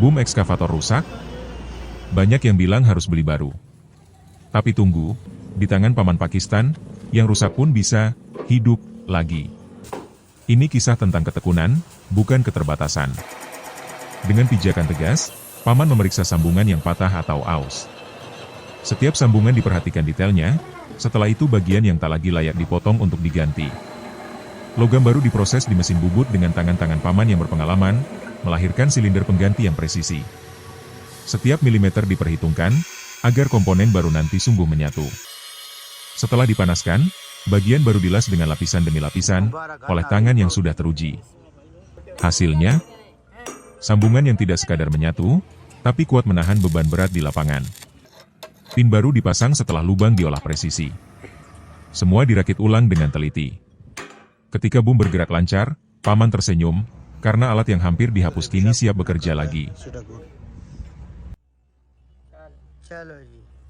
Boom ekskavator rusak? Banyak yang bilang harus beli baru. Tapi tunggu, di tangan paman Pakistan, yang rusak pun bisa hidup lagi. Ini kisah tentang ketekunan, bukan keterbatasan. Dengan pijakan tegas, paman memeriksa sambungan yang patah atau aus. Setiap sambungan diperhatikan detailnya, setelah itu bagian yang tak lagi layak dipotong untuk diganti. Logam baru diproses di mesin bubut dengan tangan-tangan paman yang berpengalaman, melahirkan silinder pengganti yang presisi. Setiap milimeter diperhitungkan, agar komponen baru nanti sungguh menyatu. Setelah dipanaskan, bagian baru dilas dengan lapisan demi lapisan, oleh tangan yang sudah teruji. Hasilnya, sambungan yang tidak sekadar menyatu, tapi kuat menahan beban berat di lapangan. Pin baru dipasang setelah lubang diolah presisi. Semua dirakit ulang dengan teliti. Ketika boom bergerak lancar, paman tersenyum, karena alat yang hampir dihapus kini siap bekerja lagi. चलो जी।